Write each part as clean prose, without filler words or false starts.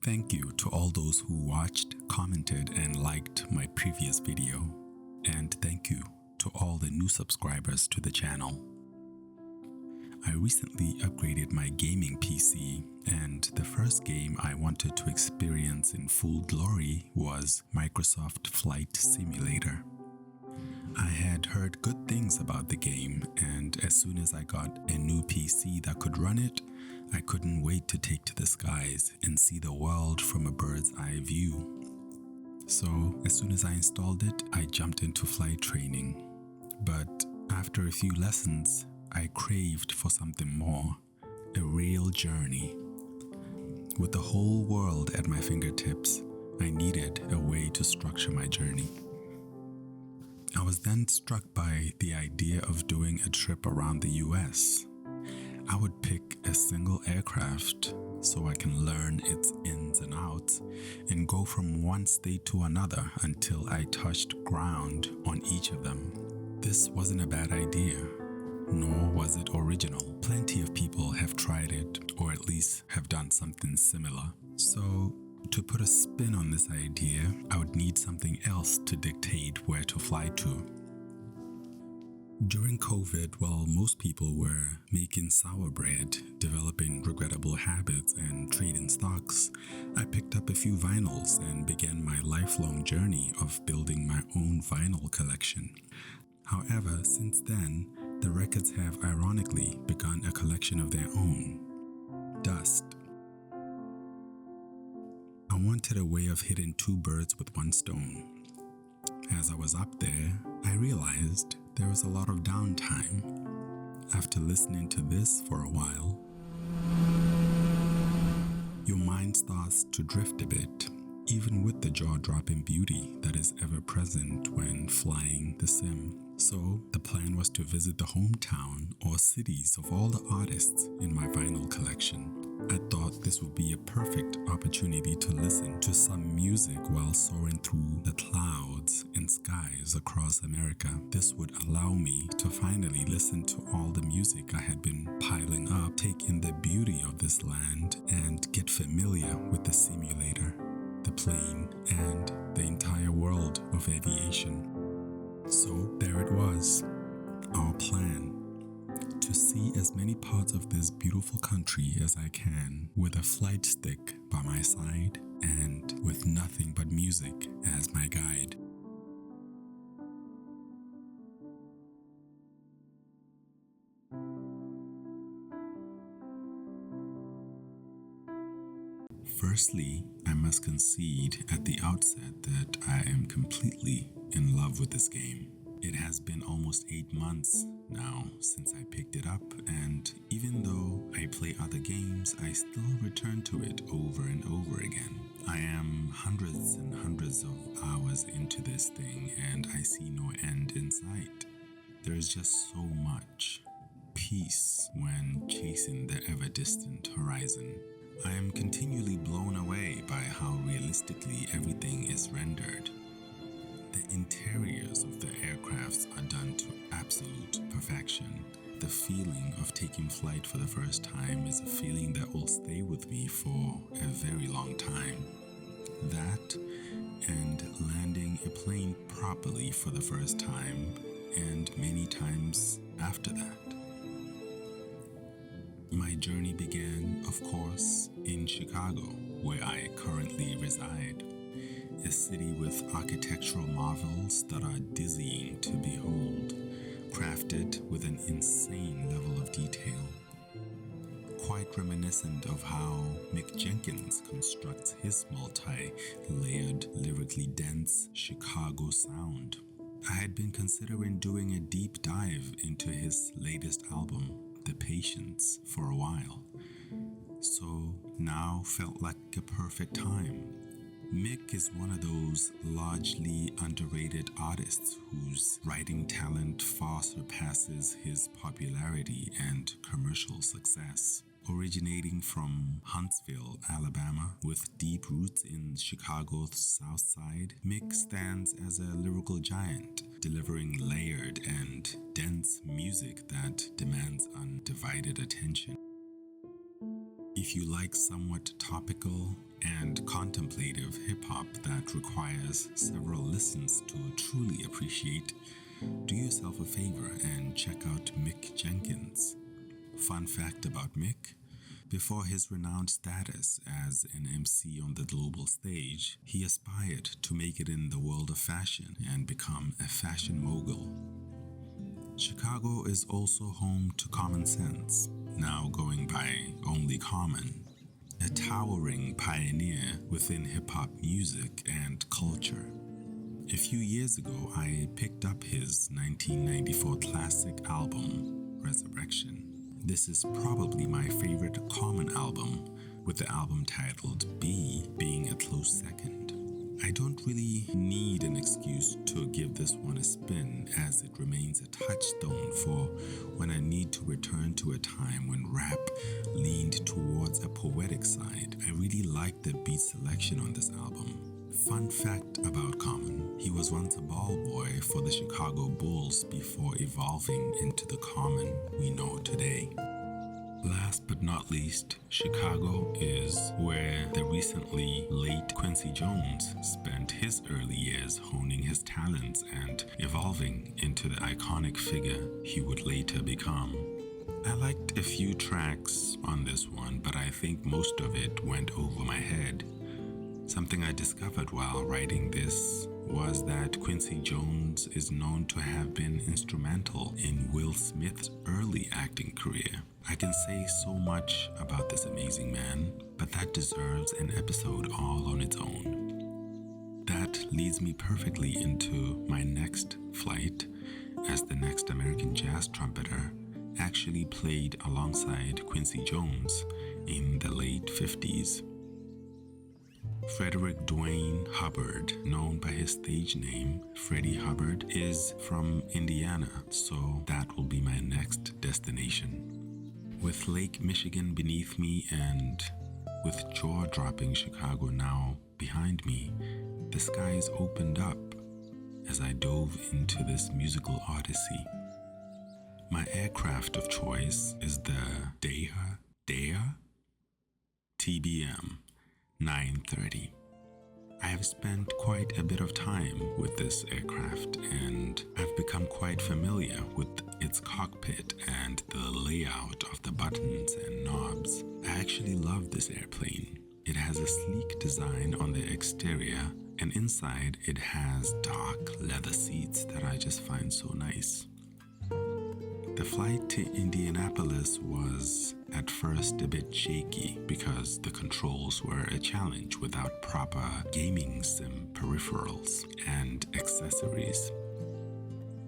thank you to all those who watched, commented, and liked my previous video. And thank you to all the new subscribers to the channel. I recently upgraded my gaming PC, and the first game I wanted to experience in full glory was Microsoft Flight Simulator. I had heard good things about the game, and as soon as I got a new PC that could run it, I couldn't wait to take to the skies and see the world from a bird's eye view. So as soon as I installed it, I jumped into flight training. But after a few lessons, I craved for something more, a real journey. With the whole world at my fingertips, I needed a way to structure my journey. I was then struck by the idea of doing a trip around the US. I would pick a single aircraft so I can learn its ins and outs and go from one state to another until I touched ground on each of them. This wasn't a bad idea, nor was it original. Plenty of people have tried it, or at least have done something similar. So, to put a spin on this idea, I would need something else to dictate where to fly to. During COVID, while most people were making sour bread, developing regrettable habits, and trading stocks, I picked up a few vinyls and began my lifelong journey of building my own vinyl collection. However, since then, the records have ironically begun a collection of their own. Dust. I wanted a way of hitting two birds with one stone. As I was up there, I realized there was a lot of downtime. After listening to this for a while, your mind starts to drift a bit, even with the jaw-dropping beauty that is ever present when flying the sim. So, the plan was to visit the hometown or cities of all the artists in my vinyl collection. I thought this would be a perfect opportunity to listen to some music while soaring through the clouds and skies across America. This would allow me to finally listen to all the music I had been piling up, take in the beauty of this land, and get familiar with the simulator, the plane, and the entire world of aviation. So there it was, our plan. To see as many parts of this beautiful country as I can with a flight stick by my side and with nothing but music as my guide. Firstly, I must concede at the outset that I am completely in love with this game. It has been almost 8 months now since I picked it up, and even though I play other games, I still return to it over and over again. I am hundreds and hundreds of hours into this thing, and I see no end in sight. There is just so much peace when chasing the ever-distant horizon. I am continually blown away by how realistically everything is rendered. The interiors of the aircrafts are done to absolute perfection. The feeling of taking flight for the first time is a feeling that will stay with me for a very long time. That and landing a plane properly for the first time, and many times after that. My journey began, of course, in Chicago, where I currently reside. A city with architectural marvels that are dizzying to behold, crafted with an insane level of detail. Quite reminiscent of how Mick Jenkins constructs his multi-layered, lyrically dense Chicago sound. I had been considering doing a deep dive into his latest album, The Patience, for a while. So now felt like a perfect time. Mick is one of those largely underrated artists whose writing talent far surpasses his popularity and commercial success. Originating from Huntsville, Alabama, with deep roots in Chicago's South Side, Mick stands as a lyrical giant, delivering layered and dense music that demands undivided attention. If you like somewhat topical and hip-hop that requires several listens to truly appreciate, do yourself a favor and check out Mick Jenkins. Fun fact about Mick: before his renowned status as an MC on the global stage, he aspired to make it in the world of fashion and become a fashion mogul. Chicago is also home to Common Sense, now going by only Common, a towering pioneer within hip-hop music and culture. A few years ago, I picked up his 1994 classic album, Resurrection. This is probably my favorite Common album, with the album titled B being a close second. I don't really need an excuse to give this one a spin, as it remains a touchstone for when I need to return to a time when rap leaned towards a poetic side. I really like the beat selection on this album. Fun fact about Common: he was once a ball boy for the Chicago Bulls before evolving into the Common we know today. Last but not least, Chicago is where the recently late Quincy Jones spent his early years honing his talents and evolving into the iconic figure he would later become. I liked a few tracks on this one, but I think most of it went over my head. Something I discovered while writing this was that Quincy Jones is known to have been instrumental in Will Smith's early acting career. I can say so much about this amazing man, but that deserves an episode all on its own. That leads me perfectly into my next flight, as the next American jazz trumpeter actually played alongside Quincy Jones in the late 50s. Frederick Dwayne Hubbard, known by his stage name Freddie Hubbard, is from Indiana, so that will be my next destination. With Lake Michigan beneath me and with jaw-dropping Chicago now behind me, the skies opened up as I dove into this musical odyssey. My aircraft of choice is the Dea TBM 930. I have spent quite a bit of time with this aircraft, and I've become quite familiar with its cockpit and the layout of the buttons and knobs. I actually love this airplane. It has a sleek design on the exterior, and inside it has dark leather seats that I just find so nice. The flight to Indianapolis was at first a bit shaky because the controls were a challenge without proper gaming sim peripherals and accessories.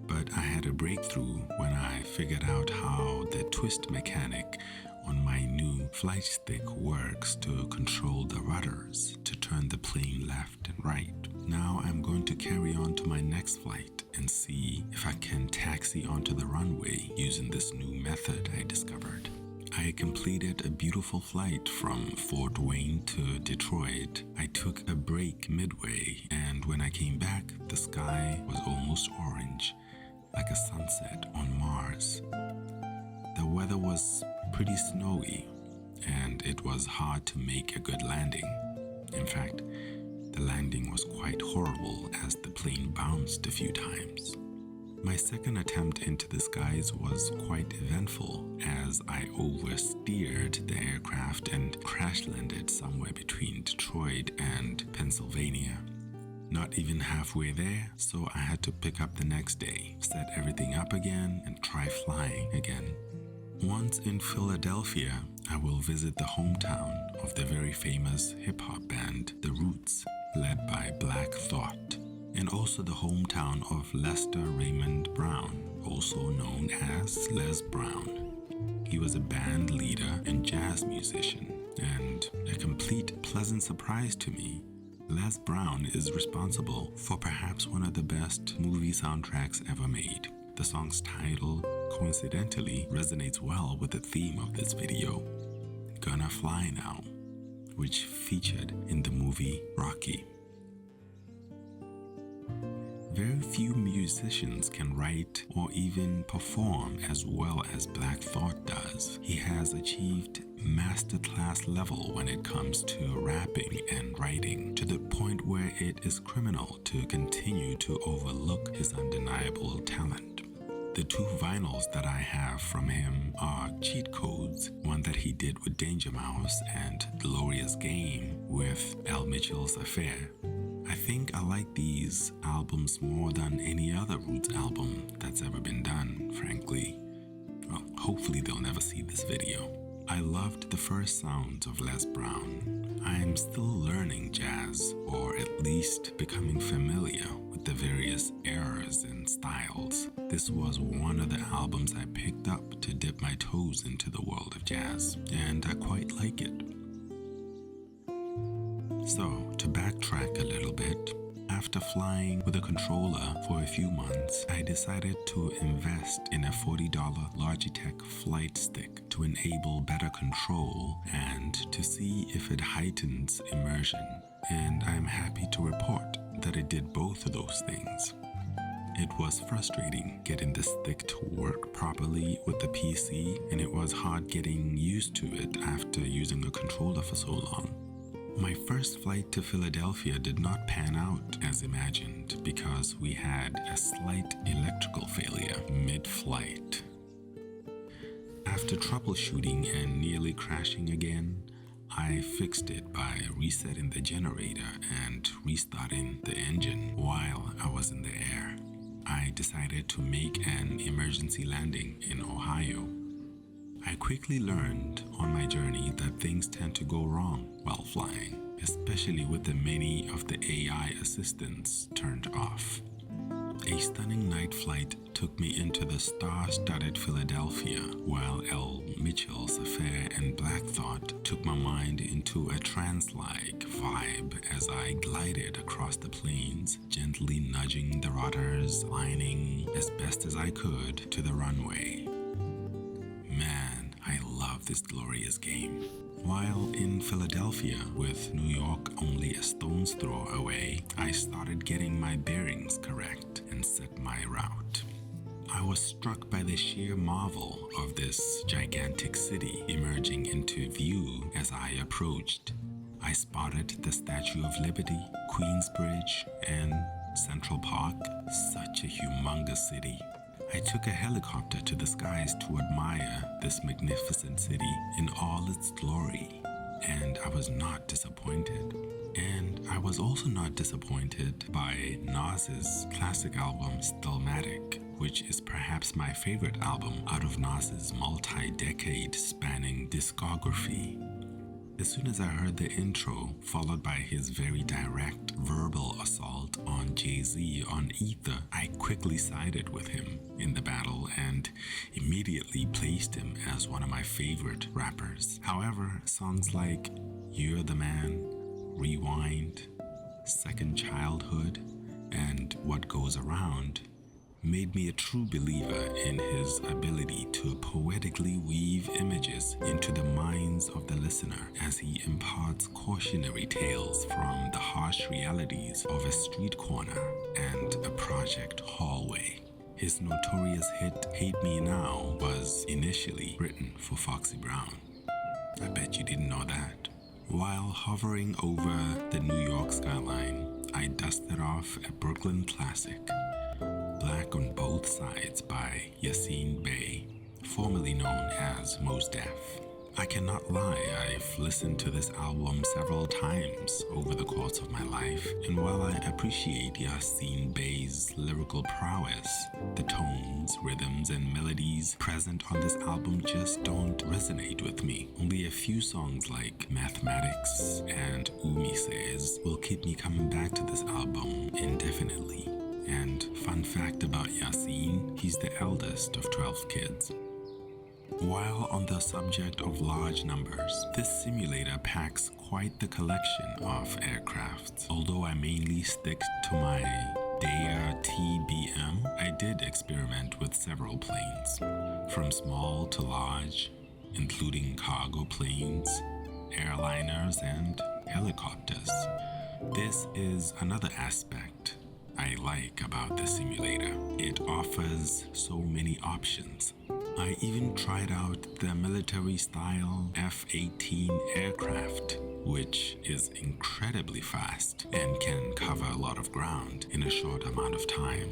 But I had a breakthrough when I figured out how the twist mechanic on my new flight stick works to control the rudders to turn the plane left and right. Now I'm going to carry on to my next flight and see if I can taxi onto the runway using this new method I discovered. I completed a beautiful flight from Fort Wayne to Detroit. I took a break midway, and when I came back, the sky was almost orange, like a sunset on Mars. The weather was pretty snowy, and it was hard to make a good landing. In fact, the landing was quite horrible as the plane bounced a few times. My second attempt into the skies was quite eventful, as I oversteered the aircraft and crash-landed somewhere between Detroit and Pennsylvania. Not even halfway there, so I had to pick up the next day, set everything up again, and try flying again. Once in Philadelphia, I will visit the hometown of the very famous hip-hop band, The Roots, led by Black Thought, and also the hometown of Lester Raymond Brown, also known as Les Brown. He was a band leader and jazz musician, and a complete pleasant surprise to me, Les Brown is responsible for perhaps one of the best movie soundtracks ever made. The song's title, coincidentally, resonates well with the theme of this video, Gonna Fly Now, which featured in the movie Rocky. Very few musicians can write or even perform as well as Black Thought does. He has achieved masterclass level when it comes to rapping and writing, to the point where it is criminal to continue to overlook his undeniable talent. The two vinyls that I have from him are Cheat Codes, one that he did with Danger Mouse, and Glorious Game with L. Mitchell's Affair. I think I like these albums more than any other Roots album that's ever been done, frankly. Well, hopefully they'll never see this video. I loved the first sounds of Les Brown. I'm still learning jazz, or at least becoming familiar with the various eras and styles. This was one of the albums I picked up to dip my toes into the world of jazz, and I quite like it. So, to backtrack a little bit, after flying with a controller for a few months, I decided to invest in a $40 Logitech flight stick to enable better control and to see if it heightens immersion. And I'm happy to report that it did both of those things. It was frustrating getting the stick to work properly with the PC, and it was hard getting used to it after using the controller for so long. My first flight to Philadelphia did not pan out as imagined because we had a slight electrical failure mid-flight. After troubleshooting and nearly crashing again, I fixed it by resetting the generator and restarting the engine while I was in the air. I decided to make an emergency landing in Ohio. I quickly learned on my journey that things tend to go wrong while flying, especially with the many of the AI assistants turned off. A stunning night flight took me into the star-studded Philadelphia, while L. Mitchell's Affair and Black Thought took my mind into a trance-like vibe as I glided across the plains, gently nudging the rudders, lining as best as I could to the runway. Man, I love this glorious game. While in Philadelphia, with New York only a stone's throw away, I started getting my bearings correct and set my route. I was struck by the sheer marvel of this gigantic city emerging into view as I approached. I spotted the Statue of Liberty, Queensbridge, and Central Park. Such a humongous city. I took a helicopter to the skies to admire this magnificent city in all its glory, and I was not disappointed. And I was also not disappointed by Nas's classic album Stillmatic, which is perhaps my favorite album out of Nas's multi-decade spanning discography. As soon as I heard the intro, followed by his very direct verbal assault on Jay-Z on Ether, I quickly sided with him in the battle and immediately placed him as one of my favorite rappers. However, songs like You're the Man, Rewind, Second Childhood, and What Goes Around made me a true believer in his ability to poetically weave images into the minds of the listener as he imparts cautionary tales from the harsh realities of a street corner and a project hallway. His notorious hit Hate Me Now was initially written for Foxy Brown. I bet you didn't know that. While hovering over the New York skyline, I dusted off a Brooklyn classic, Black on Both Sides by Yassine Bey, formerly known as Mos Def. I cannot lie, I've listened to this album several times over the course of my life, and while I appreciate Yassine Bey's lyrical prowess, the tones, rhythms, and melodies present on this album just don't resonate with me. Only a few songs like Mathematics and Umi Says will keep me coming back to this album indefinitely. And fun fact about Yassine, he's the eldest of 12 kids. While on the subject of large numbers, this simulator packs quite the collection of aircrafts. Although I mainly stick to my Dare TBM, I did experiment with several planes, from small to large, including cargo planes, airliners, and helicopters. This is another aspect I like about the simulator. It offers so many options. I even tried out the military-style F-18 aircraft, which is incredibly fast and can cover a lot of ground in a short amount of time.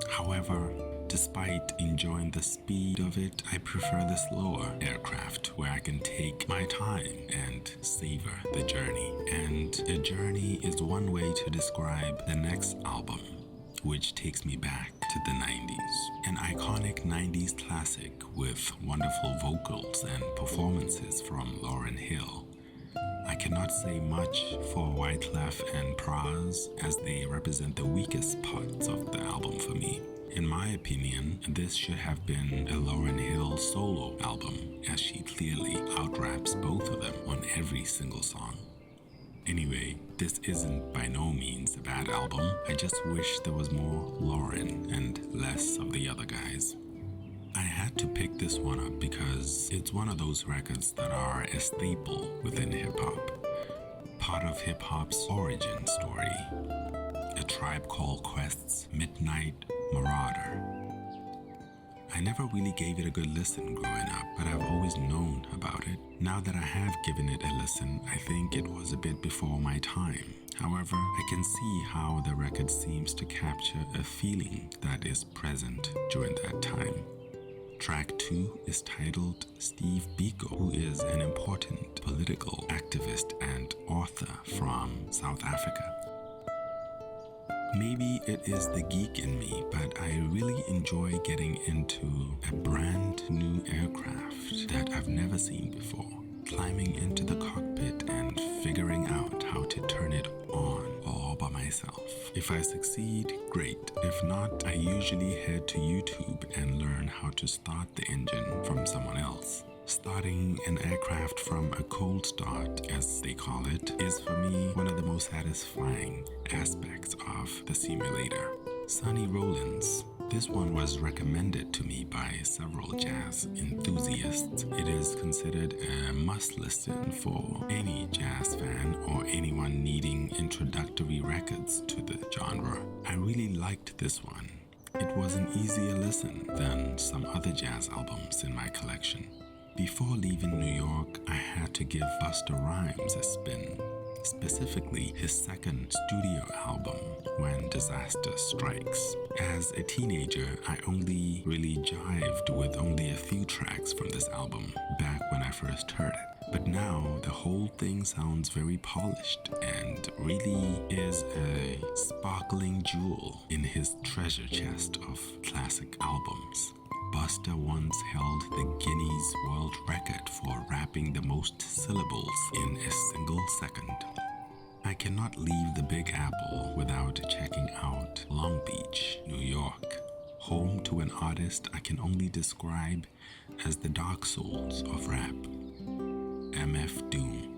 However, despite enjoying the speed of it, I prefer the slower aircraft where I can take my time and savor the journey. And a journey is one way to describe the next album, which takes me back to the 90s. An iconic 90s classic with wonderful vocals and performances from Lauryn Hill. I cannot say much for Wyclef and Pras, as they represent the weakest parts of the album for me. In my opinion, this should have been a Lauryn Hill solo album, as she clearly outraps both of them on every single song. Anyway, this isn't by no means a bad album. I just wish there was more Lauryn and less of the other guys. I had to pick this one up because it's one of those records that are a staple within hip-hop. Part of hip-hop's origin story. A Tribe Called Quest's Midnight Marauder. I never really gave it a good listen growing up, but I've always known about it. Now that I have given it a listen, I think it was a bit before my time. However, I can see how the record seems to capture a feeling that is present during that time. Track 2 is titled Steve Biko, who is an important political activist and author from South Africa. Maybe it is the geek in me, but I really enjoy getting into a brand new aircraft that I've never seen before, climbing into the cockpit and figuring out how to turn it on all by myself. If I succeed, great. If not, I usually head to YouTube and learn how to start the engine from someone else. Starting an aircraft from a cold start, as they call it, is for me one of the most satisfying aspects of the simulator. Sonny Rollins. This one was recommended to me by several jazz enthusiasts. It is considered a must-listen for any jazz fan or anyone needing introductory records to the genre. I really liked this one. It was an easier listen than some other jazz albums in my collection. Before leaving New York, I had to give Busta Rhymes a spin, specifically his second studio album, When Disaster Strikes. As a teenager, I only really jived with only a few tracks from this album back when I first heard it. But now the whole thing sounds very polished and really is a sparkling jewel in his treasure chest of classic albums. Busta once held the Guinness World Record for rapping the most syllables in a single second. I cannot leave the Big Apple without checking out Long Beach, New York, home to an artist I can only describe as the Dark Souls of rap, MF Doom.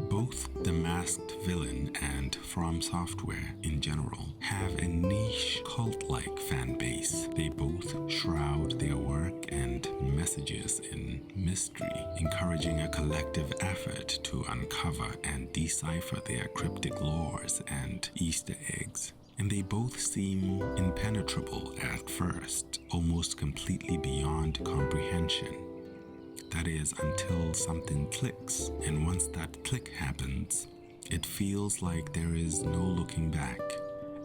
Both The Masked Villain and From Software in general have a niche cult-like fan base. They both shroud their work and messages in mystery, encouraging a collective effort to uncover and decipher their cryptic lores and Easter eggs. And they both seem impenetrable at first, almost completely beyond comprehension. That is, until something clicks, and once that click happens, it feels like there is no looking back,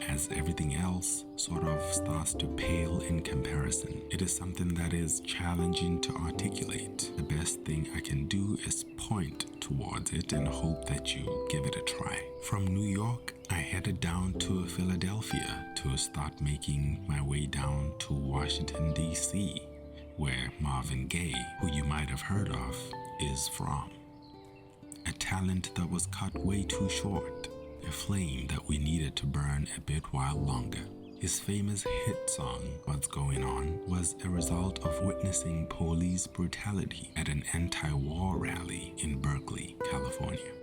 as everything else sort of starts to pale in comparison. It is something that is challenging to articulate. The best thing I can do is point towards it and hope that you give it a try. From New York, I headed down to Philadelphia to start making my way down to Washington, D.C., where Marvin Gaye, who you might have heard of, is from. A talent that was cut way too short, a flame that we needed to burn a bit while longer. His famous hit song, What's Going On, was a result of witnessing police brutality at an anti-war rally in Berkeley, California.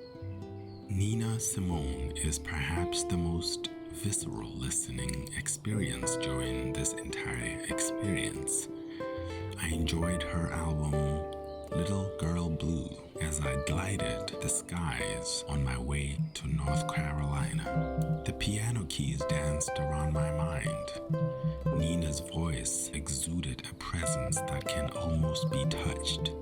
Nina Simone is perhaps the most visceral listening experience during this entire experience. I enjoyed her album Little Girl Blue as I glided the skies on my way to North Carolina. The piano keys danced around my mind. Nina's voice exuded a presence that can almost be touched,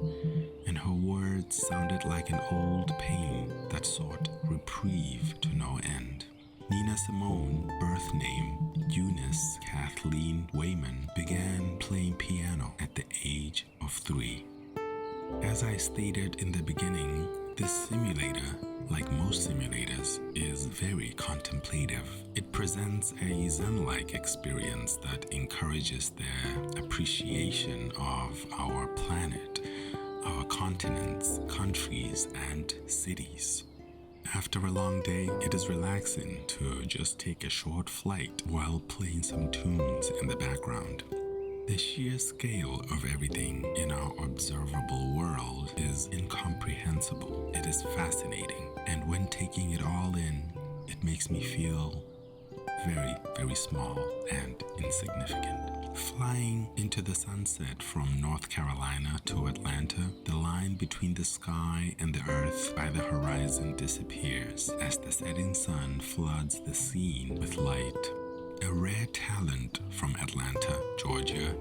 and her words sounded like an old pain that sought reprieve to no end. Nina Simone, birth name Eunice Kathleen Wayman, began playing piano at the age of 3. As I stated in the beginning, this simulator, like most simulators, is very contemplative. It presents a Zen-like experience that encourages their appreciation of our planet, our continents, countries, and cities. After a long day, it is relaxing to just take a short flight while playing some tunes in the background. The sheer scale of everything in our observable world is incomprehensible. It is fascinating, and when taking it all in, it makes me feel very, very small and insignificant. Flying into the sunset from North Carolina to Atlanta, the line between the sky and the earth by the horizon disappears as the setting sun floods the scene with light. A rare talent from Atlanta, Georgia,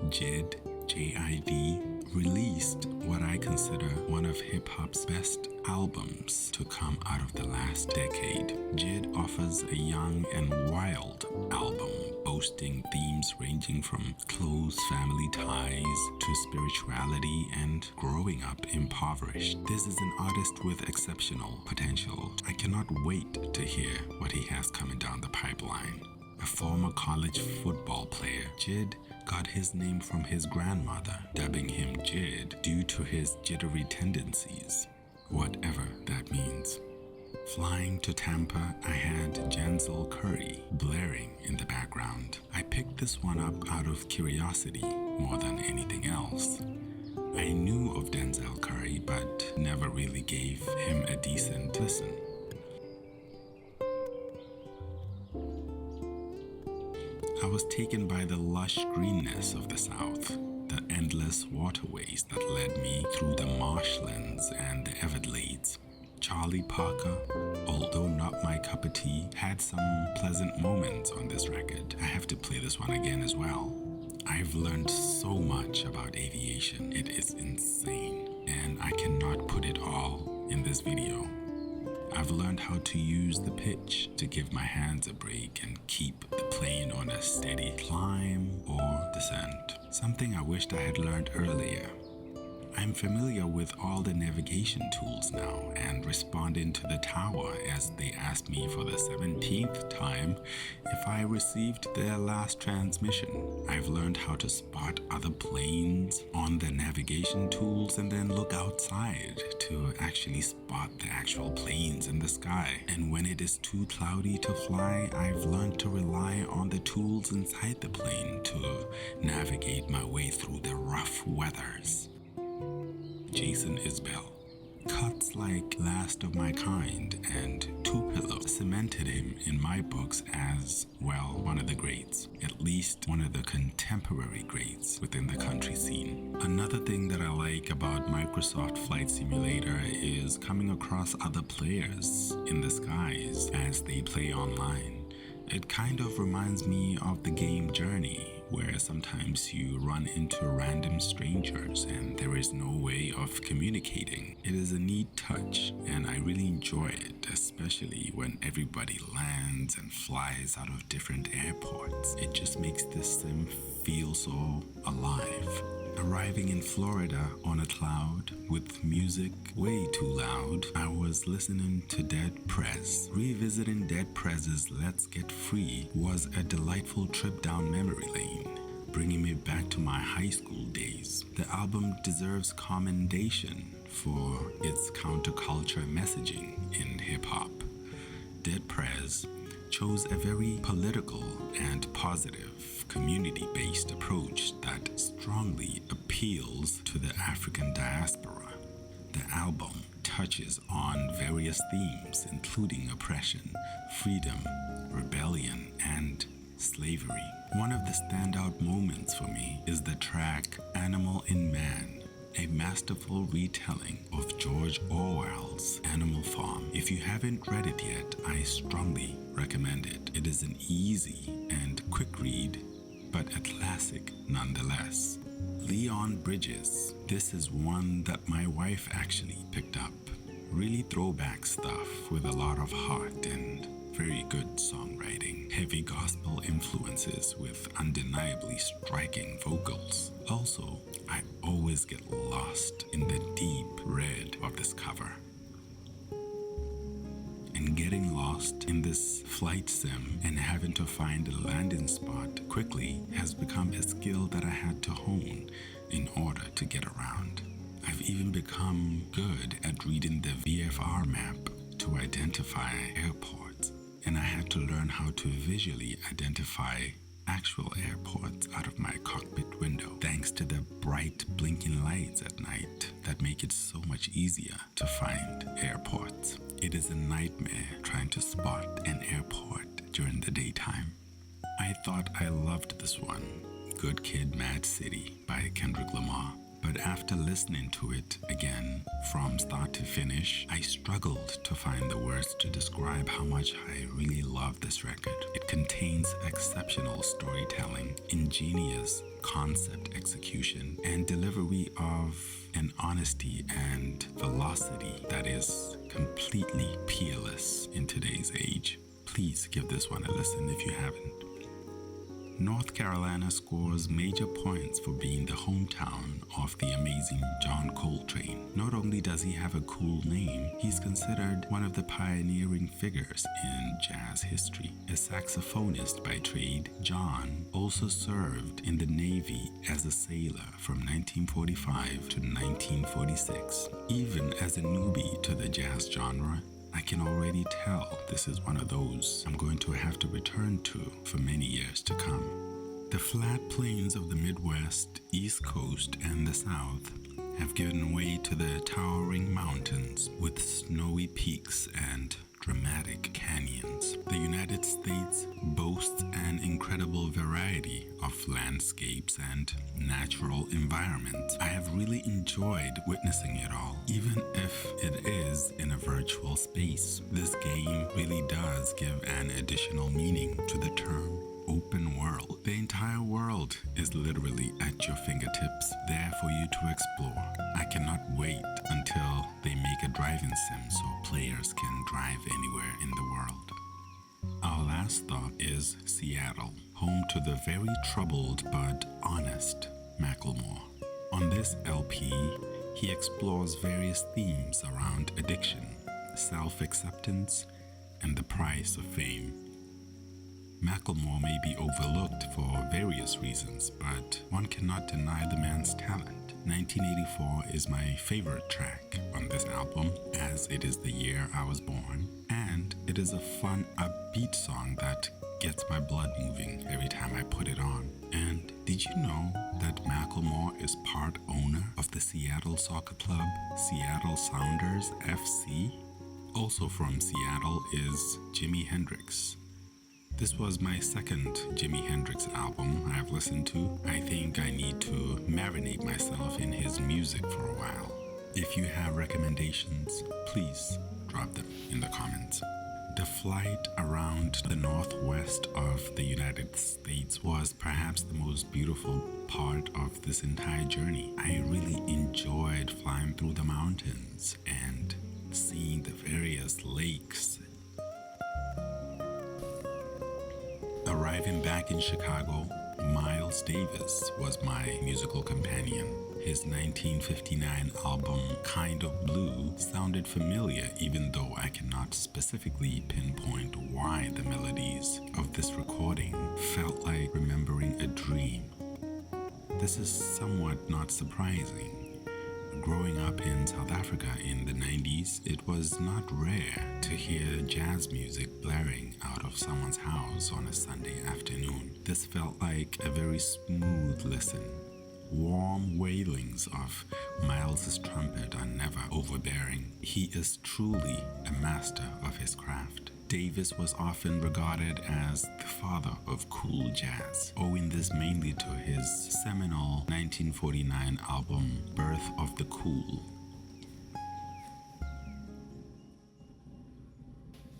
JID, J-I-D, released what I consider one of hip-hop's best albums to come out of the last decade. JID offers a young and wild album boasting themes ranging from close family ties to spirituality and growing up impoverished. This is an artist with exceptional potential. I cannot wait to hear what he has coming down the pipeline. A former college football player, JID got his name from his grandmother, dubbing him JID due to his jittery tendencies, whatever that means. Flying to Tampa, I had Denzel Curry blaring in the background. I picked this one up out of curiosity more than anything else. I knew of Denzel Curry, but never really gave him a decent listen. I was taken by the lush greenness of the South, the endless waterways that led me through the marshlands and the Everglades. Charlie Parker, although not my cup of tea, had some pleasant moments on this record. I have to play this one again as well. I've learned so much about aviation, it is insane, and I cannot put it all in this video. I've learned how to use the pitch to give my hands a break and keep the plane on a steady climb or descent, something I wished I had learned earlier. I'm familiar with all the navigation tools now and responding to the tower as they asked me for the 17th time if I received their last transmission. I've learned how to spot other planes on the navigation tools and then look outside to actually spot the actual planes in the sky. And when it is too cloudy to fly, I've learned to rely on the tools inside the plane to navigate my way through the rough weathers. Jason Isbell. Cuts like Last of My Kind and Tupelo cemented him in my books as, well, one of the greats, at least one of the contemporary greats within the country scene. Another thing that I like about Microsoft Flight Simulator is coming across other players in the skies as they play online. It kind of reminds me of the game Journey, where sometimes you run into random strangers and there is no way of communicating. It is a neat touch and I really enjoy it, especially when everybody lands and flies out of different airports. It just makes this sim feel so alive. Arriving in Florida on a cloud with music way too loud, I was listening to Dead Prez. Revisiting Dead Prez's Let's Get Free was a delightful trip down memory lane, bringing me back to my high school days. The album deserves commendation for its counterculture messaging in hip-hop. Dead Prez chose a very political and positive community-based approach that strongly appeals to the African diaspora. The album touches on various themes including oppression, freedom, rebellion, and slavery. One of the standout moments for me is the track Animal in Man, a masterful retelling of George Orwell's Animal Farm. If you haven't read it yet, I strongly recommend it. It is an easy and quick read, but a classic nonetheless. Leon Bridges. This is one that my wife actually picked up. Really throwback stuff with a lot of heart and very good songwriting, heavy gospel influences with undeniably striking vocals. Also, I always get lost in the deep red of this cover. And getting lost in this flight sim and having to find a landing spot quickly has become a skill that I had to hone in order to get around. I've even become good at reading the VFR map to identify airports, and I had to learn how to visually identify actual airports out of my cockpit window, thanks to the bright blinking lights at night that make it so much easier to find airports. It is a nightmare trying to spot an airport during the daytime. I thought I loved this one, Good Kid, Mad City by Kendrick Lamar. But after listening to it again from start to finish, I struggled to find the words to describe how much I really love this record. It contains exceptional storytelling, ingenious concept execution, and delivery of an honesty and velocity that is completely peerless in today's age. Please give this one a listen if you haven't. North Carolina scores major points for being the hometown of the amazing John Coltrane. Not only does he have a cool name, he's considered one of the pioneering figures in jazz history. A saxophonist by trade, John also served in the Navy as a sailor from 1945 to 1946. Even as a newbie to the jazz genre, I can already tell this is one of those I'm going to have to return to for many years to come. The flat plains of the Midwest, East Coast, and the South have given way to the towering mountains with snowy peaks and dramatic canyons. The United States boasts an incredible variety of landscapes and natural environments. I have really enjoyed witnessing it all, even if it is in a virtual space. This game really does give an additional meaning to the term open world. The entire world is literally at your fingertips, there for you to explore. I cannot wait until they make a driving sim so players can drive anywhere in the world. Our last stop is Seattle, home to the very troubled but honest Macklemore. On this LP, he explores various themes around addiction, self-acceptance, and the price of fame. Macklemore may be overlooked for various reasons, but one cannot deny the man's talent. 1984 is my favorite track on this album, as it is the year I was born, and it is a fun, upbeat song that gets my blood moving every time I put it on. And did you know that Macklemore is part owner of the Seattle soccer club, Seattle Sounders FC? Also from Seattle is Jimi Hendrix. This was my second Jimi Hendrix album I've listened to. I think I need to marinate myself in his music for a while. If you have recommendations, please drop them in the comments. The flight around the northwest of the United States was perhaps the most beautiful part of this entire journey. I really enjoyed flying through the mountains and seeing the various lakes. Arriving back in Chicago, Miles Davis was my musical companion. His 1959 album, Kind of Blue, sounded familiar even though I cannot specifically pinpoint why the melodies of this recording felt like remembering a dream. This is somewhat not surprising. Growing up in South Africa in the 90s, it was not rare to hear jazz music blaring out of someone's house on a Sunday afternoon. This felt like a very smooth listen. Warm wailings of Miles's trumpet are never overbearing. He is truly a master of his craft. Davis was often regarded as the father of cool jazz, owing this mainly to his seminal 1949 album, Birth of the Cool.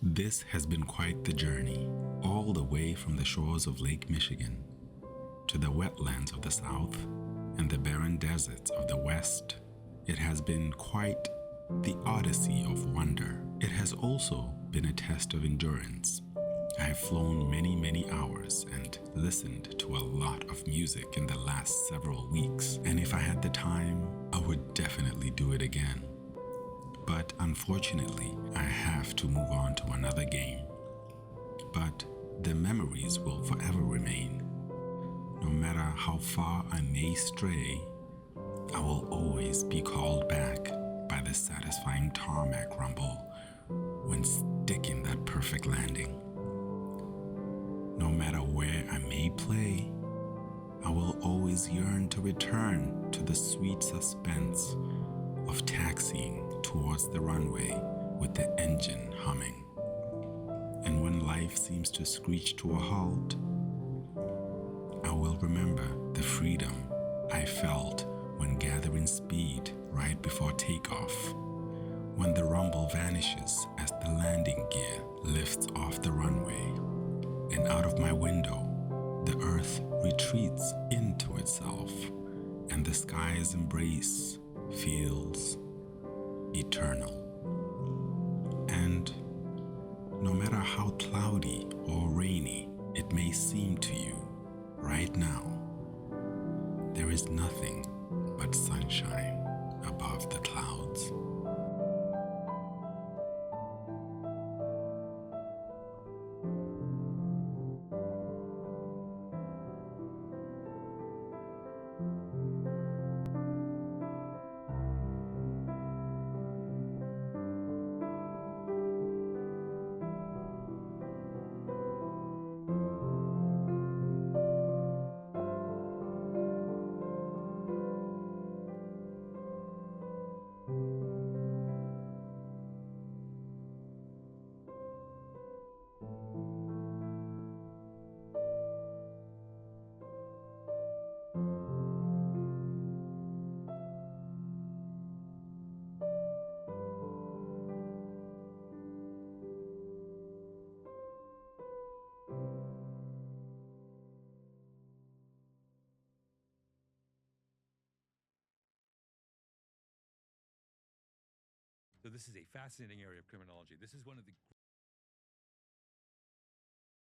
This has been quite the journey, all the way from the shores of Lake Michigan to the wetlands of the south and the barren deserts of the west. It has been quite the odyssey of wonder. It has also been a test of endurance. I've flown many, many hours and listened to a lot of music in the last several weeks, and if I had the time, I would definitely do it again. But unfortunately, I have to move on to another game. But the memories will forever remain. No matter how far I may stray, I will always be called back by the satisfying tarmac rumble when sticking that perfect landing. No matter where I may play, I will always yearn to return to the sweet suspense of taxiing towards the runway with the engine humming. And when life seems to screech to a halt, I will remember the freedom I felt when gathering speed right before takeoff, when the rumble vanishes as the landing gear lifts off the runway, and out of my window, the earth retreats into itself, and the sky's embrace feels eternal. And no matter how cloudy or rainy it may seem to you right now, there is nothing but sunshine above the clouds. So this is a fascinating area of criminology. This is one of the